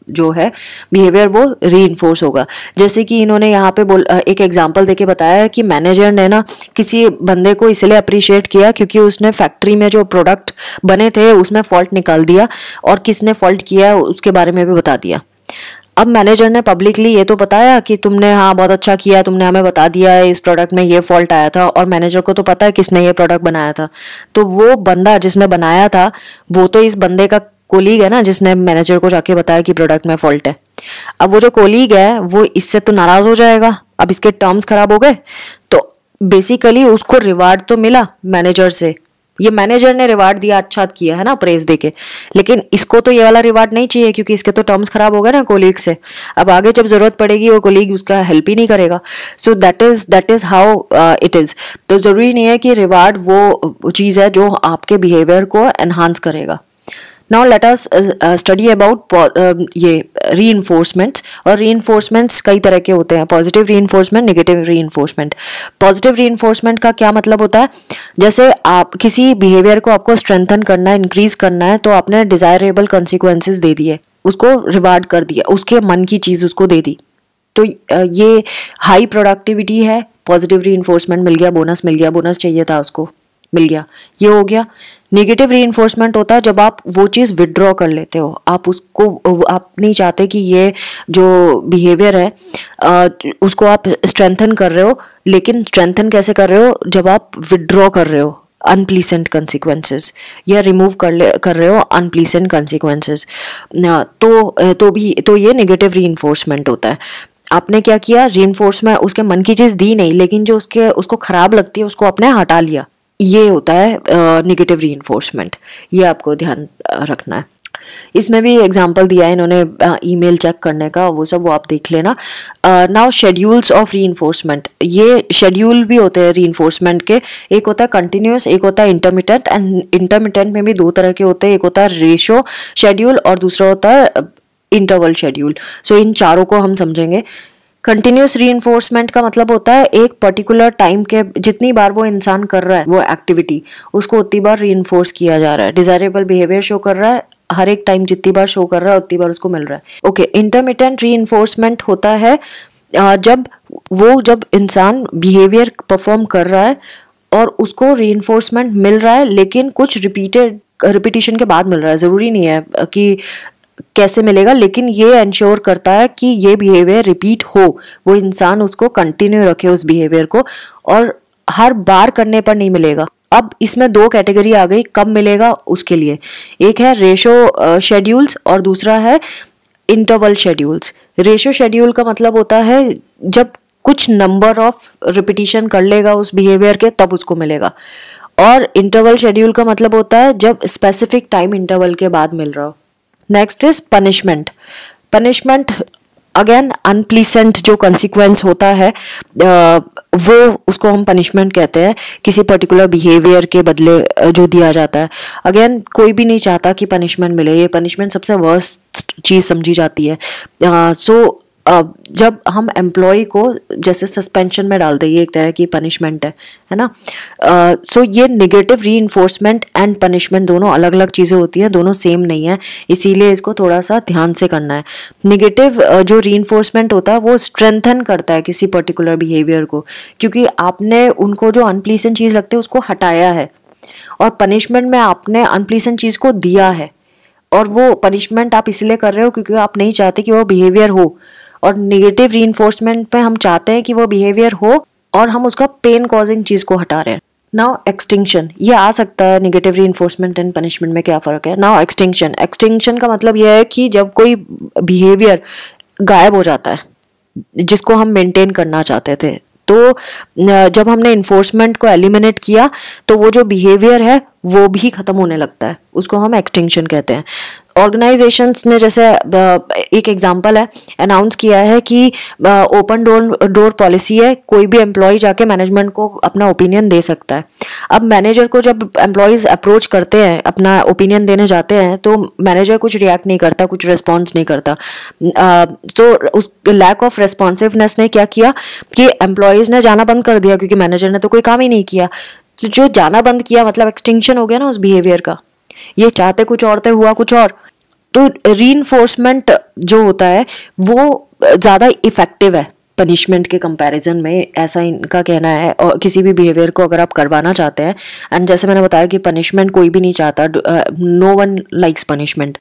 जो है बिहेवियर वो रीइंफोर्स होगा। जैसे कि इन्होंने यहाँ पे एक एग्जांपल देके बताया है कि मैनेजर ने ना किसी बंदे को इसलिए अप्रिशिएट किया क्योंकि उसने फैक्ट्री में जो प्रोडक्ट बने थे उसमें फॉल्ट निकाल दिया, और किसने फॉल्ट किया उसके बारे में भी बता दिया। अब मैनेजर ने पब्लिकली ये तो बताया कि तुमने हाँ बहुत अच्छा किया, तुमने हमें बता दिया है इस प्रोडक्ट में ये फॉल्ट आया था, और मैनेजर को तो पता है किसने ये प्रोडक्ट बनाया था। तो वो बंदा जिसने बनाया था वो तो इस बंदे का कोलीग है ना, जिसने मैनेजर को जाके बताया कि प्रोडक्ट में फॉल्ट है। अब वो जो कोलीग है वो इससे तो नाराज हो जाएगा, अब इसके टर्म्स खराब हो गए। तो बेसिकली उसको रिवार्ड तो मिला मैनेजर से, ये मैनेजर ने रिवार्ड दिया, अच्छा किया है ना, प्रेज देके, लेकिन इसको तो ये वाला रिवार्ड नहीं चाहिए क्योंकि इसके तो टर्म्स खराब हो गए ना कोलीग से। अब आगे जब जरूरत पड़ेगी वो कोलीग उसका हेल्प ही नहीं करेगा। So that is how it is. तो जरूरी नहीं है कि रिवार्ड वो चीज है जो आपके बिहेवियर को एनहांस करेगा। Now let us study about ये रीइंफोर्समेंट्स। और रीइंफोर्समेंट्स कई तरह के होते हैं, positive reinforcement, negative reinforcement. Positive reinforcement का क्या मतलब होता है, जैसे आप किसी बिहेवियर को आपको स्ट्रेंथन करना है, इंक्रीज करना है, तो आपने डिजायरेबल कॉन्सिक्वेंसेज दे दिए, उसको रिवार्ड कर दिया, उसके मन की चीज उसको दे दी। तो ये हाई प्रोडक्टिविटी है, पॉजिटिव रीइंफोर्समेंट मिल गया, बोनस मिल गया, बोनस चाहिए था उसको, मिल गया, ये हो गया। नेगेटिव रीइंफोर्समेंट होता है जब आप वो चीज़ विड्रॉ कर लेते हो, आप उसको, आप नहीं चाहते कि ये जो बिहेवियर है उसको आप स्ट्रेंथन कर रहे हो, लेकिन स्ट्रेंथन कैसे कर रहे हो, जब आप विड्रॉ कर रहे हो अनप्लीसेंट कंसिक्वेंसेस, या रिमूव कर रहे हो अनप्लीसेंट कंसिक्वेंसेस, तो ये नेगेटिव रीइंफोर्समेंट होता है। आपने क्या किया, रीइंफोर्समेंट, उसके मन की चीज़ दी नहीं, लेकिन जो उसको खराब लगती है उसको आपने हटा लिया, ये होता है नेगेटिव रीइंफोर्समेंट। ये आपको ध्यान रखना है। इसमें भी एग्जांपल दिया है इन्होंने ईमेल चेक करने का, वो सब वो आप देख लेना। नाउ शेड्यूल्स ऑफ रीइंफोर्समेंट, ये शेड्यूल भी होते हैं रीइंफोर्समेंट के, एक होता है कंटिन्यूस, एक होता है इंटरमिटेंट। एंड इंटरमिटेंट में भी दो तरह के होते हैं, एक होता है रेशो शेड्यूल और दूसरा होता है इंटरवल शेड्यूल। सो इन चारों को हम समझेंगे। कंटिन्यूस रीइंफोर्समेंट का मतलब होता है एक पर्टिकुलर टाइम के जितनी बार वो इंसान कर रहा है वो एक्टिविटी, उसको उतनी बार रीइंफोर्स किया जा रहा है, डिजायरेबल बिहेवियर शो कर रहा है, हर एक टाइम जितनी बार शो कर रहा है उतनी बार उसको मिल रहा है। ओके, इंटरमिटेंट रीइंफोर्समेंट होता है जब इंसान बिहेवियर परफॉर्म कर रहा है और उसको रीइंफोर्समेंट मिल रहा है, लेकिन कुछ रिपीटिशन के बाद मिल रहा है। जरूरी नहीं है कि कैसे मिलेगा, लेकिन ये इंश्योर करता है कि ये बिहेवियर रिपीट हो, वो इंसान उसको कंटिन्यू रखे उस बिहेवियर को, और हर बार करने पर नहीं मिलेगा। अब इसमें दो कैटेगरी आ गई, कब मिलेगा उसके लिए, एक है रेशो शेड्यूल्स और दूसरा है इंटरवल शेड्यूल्स। रेशो शेड्यूल का मतलब होता है जब कुछ नंबर ऑफ रिपीटिशन कर लेगा उस बिहेवियर के तब उसको मिलेगा, और इंटरवल शेड्यूल का मतलब होता है जब स्पेसिफिक टाइम इंटरवल के बाद मिल रहा हो। Next is punishment. Punishment again unpleasant जो कंसिक्वेंस होता है वो उसको हम पनिशमेंट कहते हैं, किसी पर्टिकुलर बिहेवियर के बदले जो दिया जाता है। अगेन कोई भी नहीं चाहता कि पनिशमेंट मिले, ये पनिशमेंट सबसे वर्स्ट चीज़ समझी जाती है। सो जब हम एम्प्लॉय को जैसे सस्पेंशन में डाल दें, ये एक तरह की पनिशमेंट है ना। सो ये नेगेटिव रीइंफोर्समेंट एंड पनिशमेंट दोनों अलग अलग चीज़ें होती हैं, दोनों सेम नहीं है, इसीलिए इसको थोड़ा सा ध्यान से करना है। नेगेटिव जो रीइंफोर्समेंट होता है वो स्ट्रेंथन करता है किसी पर्टिकुलर बिहेवियर को, क्योंकि आपने उनको जो अनप्लीसेंट चीज़ लगती है उसको हटाया है, और पनिशमेंट में आपने अनप्लीसेंट चीज़ को दिया है, और वो पनिशमेंट आप इसलिए कर रहे हो क्योंकि आप नहीं चाहते कि वो बिहेवियर हो। और नेगेटिव रीइंफोर्समेंट पे हम चाहते हैं कि वो बिहेवियर हो और हम उसका पेन कॉजिंग चीज को हटा रहे हैं। नाउ एक्सटिंक्शन, ये आ सकता है नेगेटिव रीइंफोर्समेंट एंड पनिशमेंट में क्या फर्क है। नाउ एक्सटिंक्शन, एक्सटिंक्शन का मतलब यह है कि जब कोई बिहेवियर गायब हो जाता है जिसको हम मेंटेन करना चाहते थे, तो जब हमने इन्फोर्समेंट को एलिमिनेट किया तो वो जो बिहेवियर है वो भी खत्म होने लगता है, उसको हम एक्सटिंक्शन कहते हैं। ऑर्गेनाइजेशंस ने जैसे एक एग्जांपल है अनाउंस किया है कि ओपन डोर पॉलिसी है, कोई भी एम्प्लॉय जाके मैनेजमेंट को अपना ओपिनियन दे सकता है। अब मैनेजर को जब एम्प्लॉयज अप्रोच करते हैं, अपना ओपिनियन देने जाते हैं, तो मैनेजर कुछ रिएक्ट नहीं करता, कुछ रिस्पॉन्स नहीं करता। तो उस लैक ऑफ रेस्पॉन्सिवनेस ने क्या किया कि एम्प्लॉयज ने जाना बंद कर दिया, क्योंकि मैनेजर ने तो कोई काम ही नहीं किया। तो जो जाना बंद किया मतलब एक्सटिंक्शन हो गया ना उस बिहेवियर का। ये चाहते कुछ और थे, हुआ कुछ और। तो रीइंफोर्समेंट जो होता है वो ज़्यादा इफेक्टिव है पनिशमेंट के कंपैरिजन में, ऐसा इनका कहना है। और किसी भी बिहेवियर को अगर आप करवाना चाहते हैं, एंड जैसे मैंने बताया कि पनिशमेंट कोई भी नहीं चाहता, नो वन लाइक्स पनिशमेंट।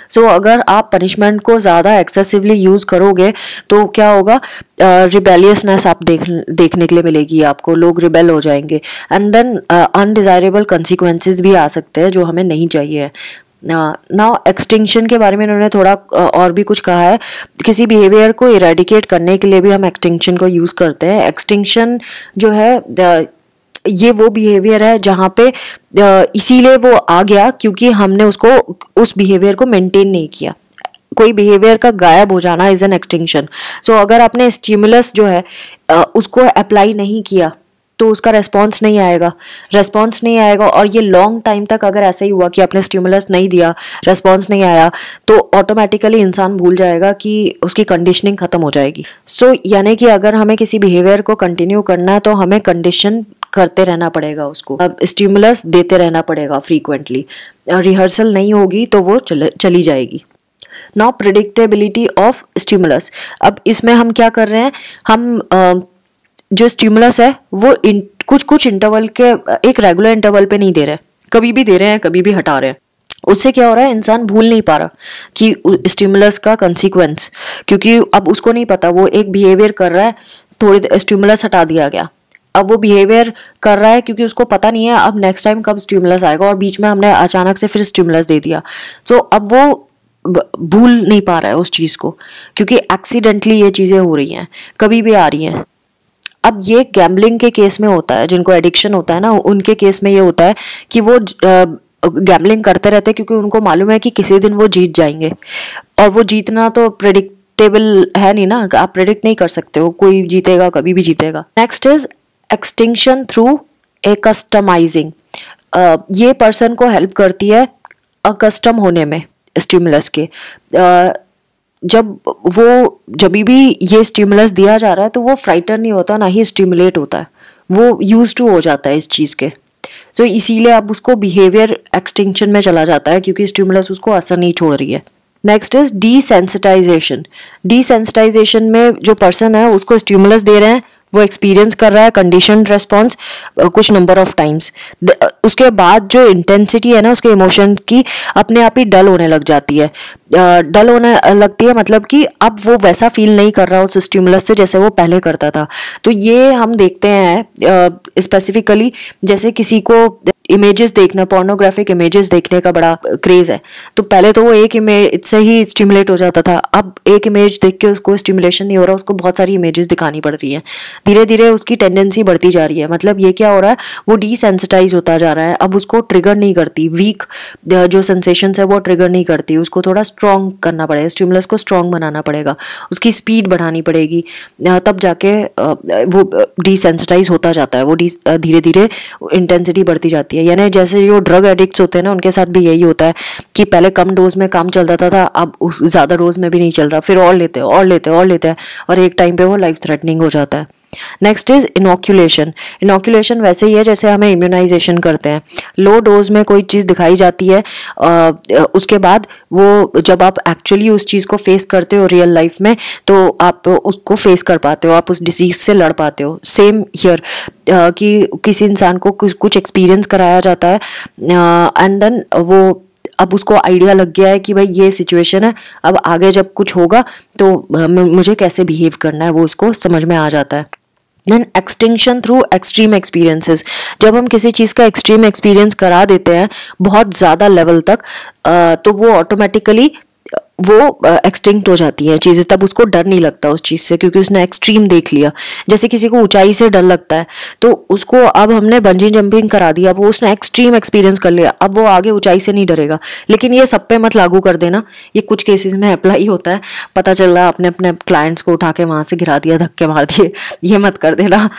सो अगर आप पनिशमेंट को ज़्यादा एक्सेसिवली यूज़ करोगे तो क्या होगा, रिबेलियसनेस आप देखने के लिए मिलेगी आपको, लोग रिबेल हो जाएंगे एंड देन अनडिज़ायरेबल कंसिक्वेंसेस भी आ सकते हैं जो हमें नहीं चाहिए। नाउ एक्सटिंक्शन के बारे में इन्होंने थोड़ा और भी कुछ कहा है। किसी बिहेवियर को इरेडिकेट करने के लिए भी हम एक्सटिंक्शन को यूज़ करते हैं। एक्सटिंक्शन जो है ये वो बिहेवियर है जहाँ पे इसीलिए वो आ गया क्योंकि हमने उसको उस बिहेवियर को मेंटेन नहीं किया। कोई बिहेवियर का गायब हो जाना इज एन एक्सटिंक्शन। सो अगर आपने स्टिमुलस जो है उसको अप्लाई नहीं किया तो उसका रेस्पॉन्स नहीं आएगा और ये लॉन्ग टाइम तक अगर ऐसा ही हुआ कि आपने स्टिमुलस नहीं दिया, रेस्पॉन्स नहीं आया, तो ऑटोमेटिकली इंसान भूल जाएगा कि उसकी कंडीशनिंग खत्म हो जाएगी। सो यानी कि अगर हमें किसी बिहेवियर को कंटिन्यू करना है तो हमें कंडीशन करते रहना पड़ेगा, उसको अब स्टिमुलस देते रहना पड़ेगा फ्रीक्वेंटली। रिहर्सल नहीं होगी तो वो चली जाएगी। Now predictability of stimulus. अब इसमें हम क्या कर रहे हैं, हम जो स्टिमुलस है वो कुछ इंटरवल के एक रेगुलर इंटरवल पे नहीं दे रहे, कभी भी दे रहे हैं कभी भी हटा रहे हैं। उससे क्या हो रहा है, इंसान भूल नहीं पा रहा कि स्टिमुलस का कंसीक्वेंस, क्योंकि अब उसको नहीं पता, वो एक बिहेवियर कर रहा है, थोड़ी स्टिमुलस हटा दिया गया, अब वो बिहेवियर कर रहा है क्योंकि उसको पता नहीं है अब नेक्स्ट टाइम कब स्टिमुलस आएगा और बीच में हमने अचानक से फिर स्टिमुलस दे दिया। तो अब वो भूल नहीं पा रहा है उस चीज़ को, क्योंकि एक्सीडेंटली ये चीज़ें हो रही हैं, कभी भी आ रही हैं। अब ये गैम्बलिंग के केस में होता है, जिनको एडिक्शन होता है ना, उनके केस में ये होता है कि वो गैम्बलिंग करते रहते हैं क्योंकि उनको मालूम है कि किसी दिन वो जीत जाएंगे, और वो जीतना तो प्रेडिक्टेबल है नहीं ना, आप प्रेडिक्ट नहीं कर सकते हो कोई जीतेगा, कभी भी जीतेगा। Next is extinction through a customising. ये पर्सन को हेल्प करती है अकस्टम होने में स्टिमुलस के। जब भी ये स्टिमुलस दिया जा रहा है तो वो फ्राइटन नहीं होता, ना ही स्टिमुलेट होता है, वो यूज टू हो जाता है इस चीज़ के। सो इसीलिए अब उसको बिहेवियर एक्सटिंक्शन में चला जाता है क्योंकि स्टिमुलस उसको असर नहीं छोड़ रही है। Next is डीसेंसिटाइजेशन। डीसेंसिटाइजेशन में जो पर्सन है उसको स्टिमुलस दे रहे हैं, वो एक्सपीरियंस कर रहा है कंडीशनड रेस्पॉन्स कुछ नंबर ऑफ टाइम्स, उसके बाद जो इंटेंसिटी है ना उसके इमोशन की अपने आप ही डल होने लग जाती है। डल होने लगती है मतलब कि अब वो वैसा फील नहीं कर रहा उस स्टिमुलस से जैसे वो पहले करता था। तो ये हम देखते हैं स्पेसिफिकली, जैसे किसी को इमेजेस देखना, पोर्नोग्राफिक इमेजेस देखने का बड़ा क्रेज है, तो पहले तो वो एक इमेज से ही स्टिमुलेट हो जाता था, अब एक इमेज देख के उसको स्टिमुलेशन नहीं हो रहा, उसको बहुत सारी इमेजेस दिखानी पड़ रही है, धीरे धीरे उसकी टेंडेंसी बढ़ती जा रही है। मतलब ये क्या हो रहा है, वो डीसेंसिटाइज होता जा रहा है, अब उसको ट्रिगर नहीं करती, वीक जो सेंसेशंस है वो ट्रिगर नहीं करती, उसको थोड़ा स्ट्रॉन्ग करना पड़ेगा, स्टिमुलस को स्ट्रॉन्ग बनाना पड़ेगा, उसकी स्पीड बढ़ानी पड़ेगी, तब जाके वो डीसेंसिटाइज होता जाता है, वो धीरे धीरे इंटेंसिटी बढ़ती जाती है। यानी जैसे जो ड्रग एडिक्ट्स होते हैं ना, उनके साथ भी यही होता है कि पहले कम डोज में काम चलता था, अब उस ज़्यादा डोज में भी नहीं चल रहा, फिर और लेते हैं और एक टाइम पे वो लाइफ थ्रेटनिंग हो जाता है। Next is inoculation. इनोक्यूलेशन वैसे ही है जैसे हमें इम्यूनाइजेशन करते हैं, लो डोज में कोई चीज़ दिखाई जाती है, उसके बाद वो जब आप एक्चुअली उस चीज़ को फेस करते हो रियल लाइफ में तो आप उसको फेस कर पाते हो, आप उस डिसीज से लड़ पाते हो। सेम हियर कि किसी इंसान को कुछ एक्सपीरियंस कराया जाता है एंड देन वो अब उसको आइडिया लग गया है कि भाई ये सिचुएशन है, अब आगे जब कुछ होगा तो मुझे कैसे बिहेव करना है वो उसको समझ में आ जाता है। Then extinction through extreme experiences. जब हम किसी चीज़ का एक्सट्रीम एक्सपीरियंस करा देते हैं बहुत ज़्यादा लेवल तक तो वो ऑटोमेटिकली वो एक्सटिंक्ट हो जाती है चीज़ें, तब उसको डर नहीं लगता उस चीज़ से क्योंकि उसने एक्सट्रीम देख लिया। जैसे किसी को ऊंचाई से डर लगता है तो उसको अब हमने बंजी जंपिंग करा दिया, वो उसने एक्सट्रीम एक्सपीरियंस कर लिया, अब वो आगे ऊंचाई से नहीं डरेगा। लेकिन ये सब पे मत लागू कर देना, ये कुछ केसेस में अप्लाई होता है, पता चल रहा है अपने अपने क्लाइंट्स को उठा के वहाँ से गिरा दिया, धक्के मार दिए, ये मत कर देना।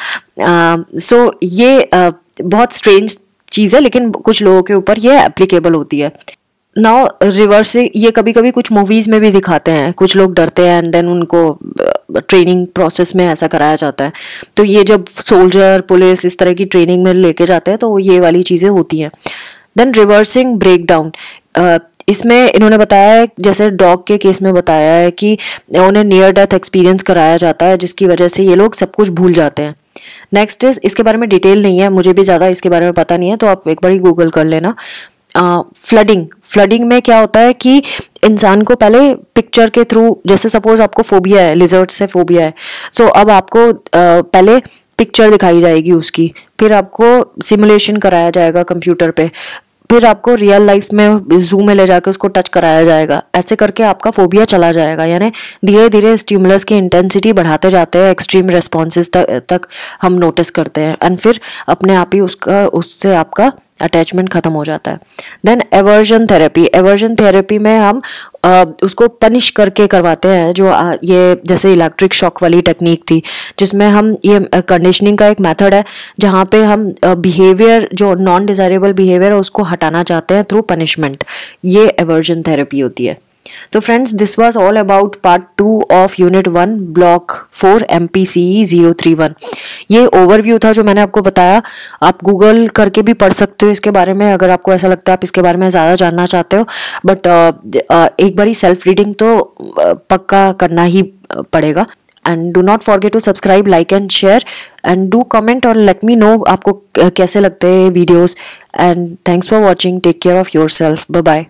सो ये बहुत स्ट्रेंज चीज़ है लेकिन कुछ लोगों के ऊपर ये एप्लीकेबल होती है। नाउ रिवर्स से ये कभी कभी कुछ मूवीज में भी दिखाते हैं, कुछ लोग डरते हैं एंड देन उनको ट्रेनिंग प्रोसेस में ऐसा कराया जाता है, तो ये जब सोल्जर पुलिस इस तरह की ट्रेनिंग में लेके जाते हैं तो ये वाली चीज़ें होती हैं। देन रिवर्सिंग ब्रेकडाउन, इसमें इन्होंने बताया है जैसे डॉग के केस में बताया है कि उन्हें नियर डेथ एक्सपीरियंस कराया जाता है जिसकी वजह से ये लोग सब कुछ भूल जाते हैं। नेक्स्ट इज, इसके बारे में डिटेल नहीं है, मुझे भी ज़्यादा इसके बारे में पता नहीं है तो आप एक बार ही गूगल कर लेना। फ्लडिंग में क्या होता है कि इंसान को पहले पिक्चर के थ्रू, जैसे सपोज आपको फोबिया है, लिजर्ड से फोबिया है, सो अब आपको पहले पिक्चर दिखाई जाएगी उसकी, फिर आपको सिमुलेशन कराया जाएगा कंप्यूटर पे, फिर आपको रियल लाइफ में जू में ले जाकर उसको टच कराया जाएगा। ऐसे करके आपका फोबिया चला जाएगा, यानी धीरे धीरे स्टिमुलस की इंटेंसिटी बढ़ाते जाते हैं, एक्सट्रीम रेस्पॉन्सेज तक हम नोटिस करते हैं, एंड फिर अपने आप ही उससे आपका अटैचमेंट खत्म हो जाता है। देन एवर्जन थेरेपी में हम उसको पनिश करके करवाते हैं, जो ये जैसे इलेक्ट्रिक शॉक वाली टेक्निक थी, जिसमें हम ये कंडीशनिंग का एक मेथड है जहाँ पे हम बिहेवियर, जो नॉन डिजायरेबल बिहेवियर है, उसको हटाना चाहते हैं थ्रू पनिशमेंट। ये एवर्जन थेरेपी होती है। तो friends, this was all about part 2 of unit 1 block 4 MPCE 031। ये ओवरव्यू था जो मैंने आपको बताया। आप गूगल करके भी पढ़ सकते हो इसके बारे में, अगर आपको ऐसा लगता है आप इसके बारे में ज़्यादा जानना चाहते हो। बट एक बारी सेल्फ रीडिंग तो पक्का करना ही पड़ेगा। And do not forget to subscribe, like and share, and do comment और लेट मी नो आपको कैसे लगते हैं videos. And thanks for watching. Take care of yourself. Bye bye.